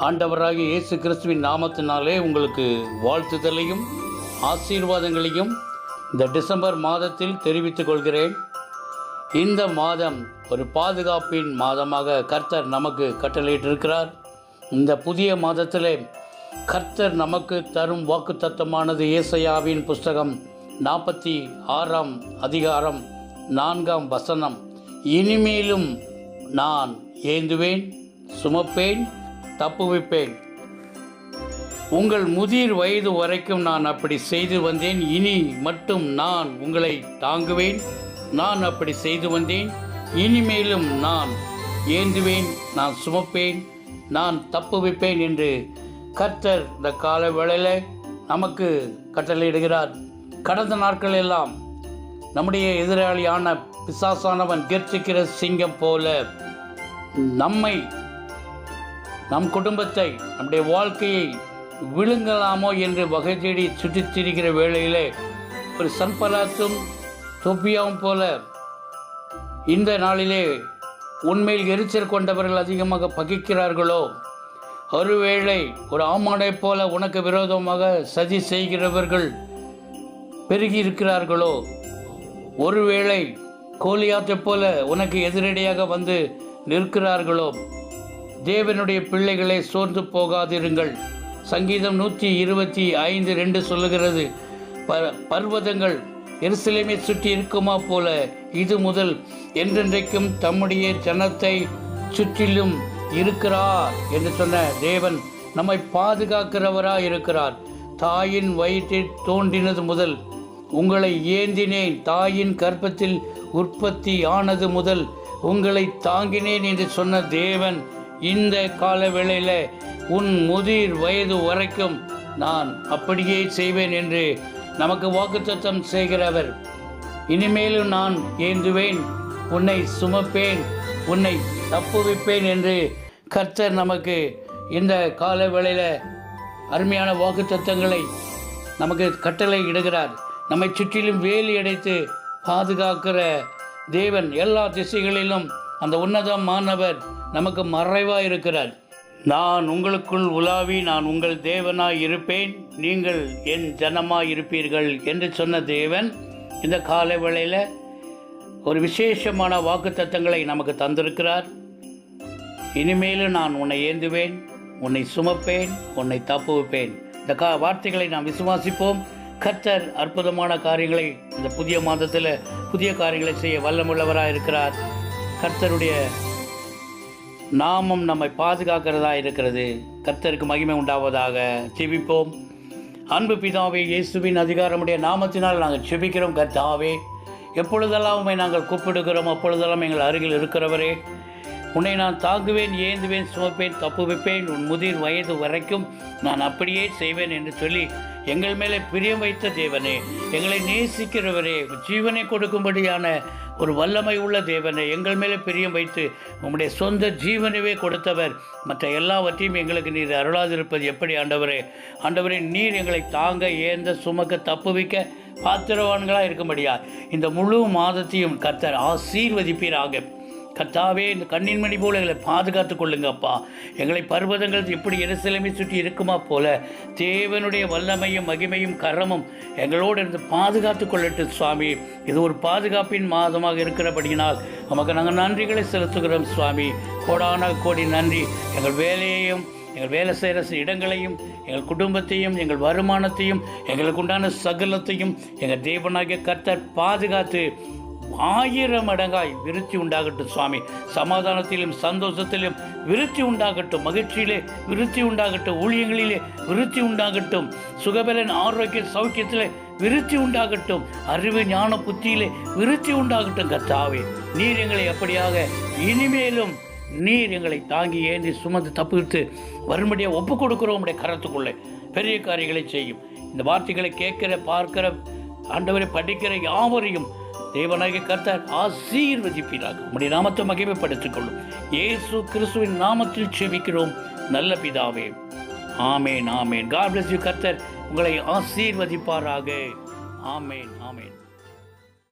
ஆண்டவராகிய இயேசு கிறிஸ்துவின் நாமத்தினாலே உங்களுக்கு வாழ்த்துதலையும் ஆசீர்வாதங்களையும் இந்த டிசம்பர் மாதத்தில் தெரிவித்துக் கொள்கிறேன். இந்த மாதம் ஒரு பாதுகாப்பின் மாதமாக கர்த்தர் நமக்கு கட்டளையிட்டிருக்கிறார். இந்த புதிய மாதத்திலே கர்த்தர் நமக்கு தரும் வாக்குத்தத்தமானது ஏசாயாவின் புஸ்தகம் 46 அதிகாரம் 4 இனிமேலும் நான் ஏந்துவேன், சுமப்பேன், தப்புவிப்பேன். உங்கள் முதிர் வயது வரைக்கும் நான் அப்படி செய்து வந்தேன். இனி மட்டும் நான் உங்களை தாங்குவேன். நான் அப்படி செய்து வந்தேன். இனிமேலும் நான் ஏந்துவேன், நான் சுமப்பேன், நான் தப்புவிப்பேன் என்று கர்த்தர் இந்த கால வேளையில் நமக்கு கட்டளையிடுகிறார். கடந்த நாட்கள் எல்லாம் நம்முடைய எதிராளியான பிசாசானவன் கெர்ச்சிக்கிற சிங்கம் போல நம்மை, நம் குடும்பத்தை, நம்முடைய வாழ்க்கையை விழுங்கலாமோ என்று வகை தேடி சுற்றித் திரிகிற வேளையிலே ஒரு சன்பலாத்தும் தொப்பியாவும் போல இந்த நாளிலே உண்மையில் எரிச்சல் கொண்டவர்கள் அதிகமாக பகிக்கிறார்களோ, ஒருவேளை ஒரு ஆமானை போல உனக்கு விரோதமாக சதி செய்கிறவர்கள் பெருகி இருக்கிறார்களோ, ஒருவேளை கோலியாத்தை போல உனக்கு எதிரடியாக வந்து நிற்கிறார்களோ, தேவனுடைய பிள்ளைகளை சோர்ந்து போகாதிருங்கள். சங்கீதம் 125:2 சொல்லுகிறது, பர்வதங்கள் எருசலேமை சுற்றி இருக்குமா போல இது முதல் என்றென்றைக்கும் தம்முடைய ஜனத்தை சுற்றிலும் இருக்கிறார் என்று சொன்ன தேவன் நம்மை பாதுகாக்கிறவராய் இருக்கிறார். தாயின் வயிற்றில் தோன்றினது முதல் உங்களை ஏந்தினேன், தாயின் கர்ப்பத்தில் உற்பத்தி ஆனது முதல் உங்களை தாங்கினேன் என்று சொன்ன தேவன் இந்த கால வேளையில் உன் முதிர் வயது வரைக்கும் நான் அப்படியே செய்வேன் என்று நமக்கு வாக்குத்தத்தம் செய்கிறவர். இனிமேலும் நான் ஏந்துவேன், உன்னை சுமப்பேன், உன்னை தப்புவிப்பேன் என்று கர்த்தர் நமக்கு இந்த கால வேளையில் அருமையான வாக்குத்தத்தங்களை நமக்கு கட்டளை இடுகிறார். நம்மை சுற்றிலும் வேலி அடைத்து பாதுகாக்கிற தேவன், எல்லா திசைகளிலும் அந்த உன்னதமானவர் நமக்கு மறைவாக இருக்கிறார். நான் உங்களுக்குள் உலாவி நான் உங்கள் தேவனாய் இருப்பேன், நீங்கள் என் ஜனமாய் இருப்பீர்கள் என்று சொன்ன தேவன் இந்த கால வேளையில் ஒரு விசேஷமான வாக்குத்தத்தங்களை நமக்கு தந்திருக்கிறார். இனிமேலும் நான் உன்னை ஏந்துவேன், உன்னை சுமப்பேன், உன்னை தப்புவிப்பேன். இந்த வார்த்தைகளை நாம் விசுவாசிப்போம். கர்த்தர் அற்புதமான காரியங்களை இந்த புதிய மாதத்தில் புதிய காரியங்களை செய்ய வல்லமுள்ளவராக இருக்கிறார். கர்த்தருடைய நாமம் நம்மை பாதுகாக்கிறதா இருக்கிறது. கர்த்தருக்கு மகிமை உண்டாவதாக. ஜெபிப்போம். அன்பு பிதாவே, இயேசுவின் அதிகாரமுடைய நாமத்தினால் நாங்கள் ஜெபிக்கிறோம். கர்த்தாவே, எப்பொழுதெல்லாம் உம்மை நாங்கள் கூப்பிடுகிறோம் அப்பொழுதெல்லாம் எங்கள் அருகில் இருக்கிறவரே, உன்னை நான் தாங்குவேன், ஏந்துவேன், சுமப்பேன், தப்புவிப்பேன், உன் முதிர் வயது வரைக்கும் நான் அப்படியே செய்வேன் என்று சொல்லி எங்கள் மேலே பிரியம் வைத்த தேவனே, எங்களை நேசிக்கிறவரே, ஜீவனை கொடுக்கும்படியான ஒரு வல்லமை உள்ள தேவனே, எங்கள் மேலே பிரியம் வைத்து உம்முடைய சொந்த ஜீவனவே கொடுத்தவர். மற்ற எல்லாவற்றையும் எங்களுக்கு நீர் அருளாதிருப்பது எப்படி ஆண்டவரே? ஆண்டவரே, நீர் எங்களை தாங்க, ஏந்த, சுமக்க, தப்புவிக்க பாத்திரவான்களாக இருக்கும்படியா இந்த முழு மாதத்தையும் கர்த்தர் ஆசீர்வதிப்பீராக. கர்த்தாவே, இந்த கண்ணின் மணி போல எங்களை பாதுகாத்து கொள்ளுங்கப்பா. எங்களை பர்வதங்கள் எப்படி எருசலேமை சுற்றி இருக்குமா போல தேவனுடைய வல்லமையும் மகிமையும் கரமும் எங்களோடு இருந்து பாதுகாத்து கொள்ளட்டும் சுவாமி. இது ஒரு பாதுகாப்பின் மாதமாக இருக்கிறபடியினால் நமக்கு நாங்கள் நன்றிகளை செலுத்துகிறோம் சுவாமி. கோடான கோடி நன்றி. எங்கள் வேலையையும், எங்கள் வேலை செய்கிற இடங்களையும், எங்கள் குடும்பத்தையும், எங்கள் வருமானத்தையும், எங்களுக்கு உண்டான சகலத்தையும் எங்கள் தேவனாகிய கர்த்தர் பாதுகாத்து 1000 மடங்காய் விருத்தி உண்டாகட்டும் சுவாமி. சமாதானத்திலும் சந்தோஷத்திலும் விருத்தி உண்டாகட்டும், மகிழ்ச்சியிலே விருத்தி உண்டாகட்டும், ஊழியங்களிலே விருத்தி உண்டாகட்டும், சுகபலன் ஆரோக்கிய சௌக்கியத்திலே விருத்தி உண்டாகட்டும், அறிவு ஞான புத்தியிலே விருத்தி உண்டாகட்டும். கர்த்தாவே, நீர் எங்களை அப்படியாக இனிமேலும் நீர் எங்களை தாங்கி ஏந்தி சுமந்து தப்புவித்து வரும்படியாக ஒப்பு கொடுக்கிறோம். உடைய கரத்துக்குள்ளே பெரிய காரியங்களை செய்யும். இந்த வார்த்தைகளை கேட்கிற, பார்க்கிற, ஆண்டவரை படிக்கிற யாவரையும் தேவனாகிய கர்த்தர் ஆசீர்வதிப்பீராக. உம்முடைய நாமத்தை மகிமைப்படுத்திக் கொள்ளும். இயேசு கிறிஸ்துவின் நாமத்தில் ஜெபிக்கிறோம் நல்ல பிதாவே. ஆமேன், ஆமேன். God bless you. கர்த்தர் உங்களை ஆசீர்வதிப்பாராக. ஆமேன், ஆமேன்.